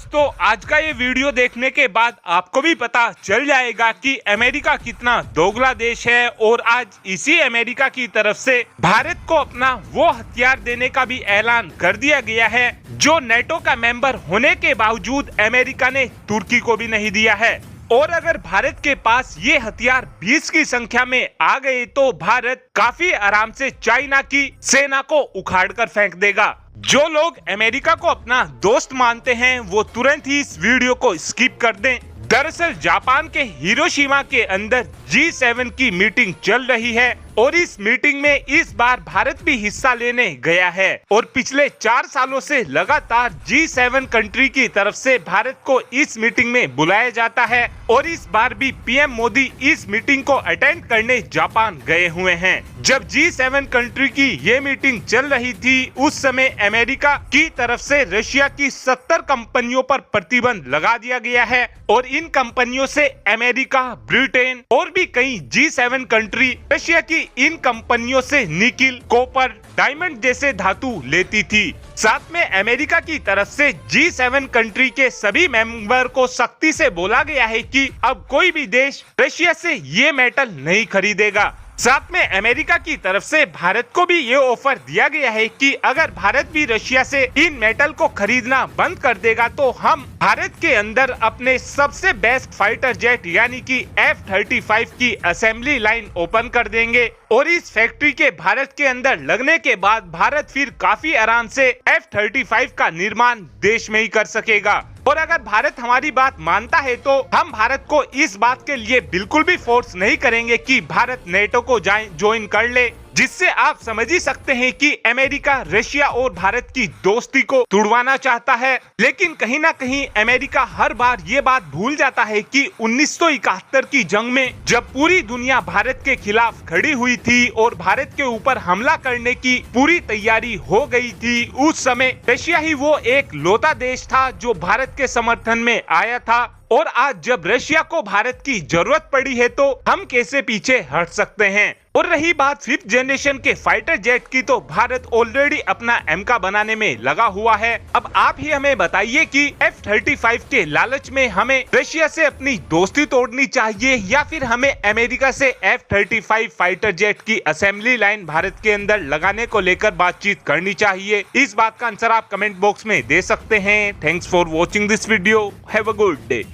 दोस्तों आज का ये वीडियो देखने के बाद आपको भी पता चल जाएगा कि अमेरिका कितना दोगला देश है और आज इसी अमेरिका की तरफ से भारत को अपना वो हथियार देने का भी ऐलान कर दिया गया है जो नेटो का मेंबर होने के बावजूद अमेरिका ने तुर्की को भी नहीं दिया है। और अगर भारत के पास ये हथियार 20 की संख्या में आ गए तो भारत काफी आराम से चाइना की सेना को उखाड़ कर फेंक देगा। जो लोग अमेरिका को अपना दोस्त मानते हैं वो तुरंत ही इस वीडियो को स्किप कर दें। दरअसल जापान के हिरोशिमा के अंदर G7 की मीटिंग चल रही है और इस मीटिंग में इस बार भारत भी हिस्सा लेने गया है और पिछले 4 सालों से लगातार G7 कंट्री की तरफ से भारत को इस मीटिंग में बुलाया जाता है और इस बार भी पीएम मोदी इस मीटिंग को अटेंड करने जापान गए हुए हैं। जब G7 कंट्री की ये मीटिंग चल रही थी उस समय अमेरिका की तरफ से रशिया की 70 कंपनियों पर प्रतिबंध लगा दिया गया है और इन कंपनियों से अमेरिका, ब्रिटेन और भी कई G7 कंट्री रशिया की इन कंपनियों से निकिल, कॉपर, डायमंड जैसे धातु लेती थी। साथ में अमेरिका की तरफ से G7 कंट्री के सभी मेंबर को सख्ती से बोला गया है कि अब कोई भी देश रशिया से ये मेटल नहीं खरीदेगा। साथ में अमेरिका की तरफ से भारत को भी ये ऑफर दिया गया है कि अगर भारत भी रशिया से इन मेटल को खरीदना बंद कर देगा तो हम भारत के अंदर अपने सबसे बेस्ट फाइटर जेट यानी कि F-35 की असेंबली लाइन ओपन कर देंगे और इस फैक्ट्री के भारत के अंदर लगने के बाद भारत फिर काफी आराम से F-35 का निर्माण देश में ही कर सकेगा। और अगर भारत हमारी बात मानता है तो हम भारत को इस बात के लिए बिल्कुल भी फोर्स नहीं करेंगे कि भारत नेटो को ज्वाइन कर ले, जिससे आप समझ ही सकते हैं कि अमेरिका रशिया और भारत की दोस्ती को तुड़वाना चाहता है। लेकिन कहीं ना कहीं अमेरिका हर बार ये बात भूल जाता है कि 1971 की जंग में जब पूरी दुनिया भारत के खिलाफ खड़ी हुई थी और भारत के ऊपर हमला करने की पूरी तैयारी हो गई थी, उस समय रशिया ही वो एक लौता देश था जो भारत के समर्थन में आया था। और आज जब रशिया को भारत की जरूरत पड़ी है तो हम कैसे पीछे हट सकते हैं। और रही बात 5th जनरेशन के फाइटर जेट की तो भारत ऑलरेडी अपना एमका बनाने में लगा हुआ है। अब आप ही हमें बताइए कि F-35 के लालच में हमें रशिया से अपनी दोस्ती तोड़नी चाहिए या फिर हमें अमेरिका से F-35 फाइटर जेट की असेंबली लाइन भारत के अंदर लगाने को लेकर बातचीत करनी चाहिए। इस बात का आंसर आप कमेंट बॉक्स में दे सकते हैं। Thanks for watching this video. Have a good day.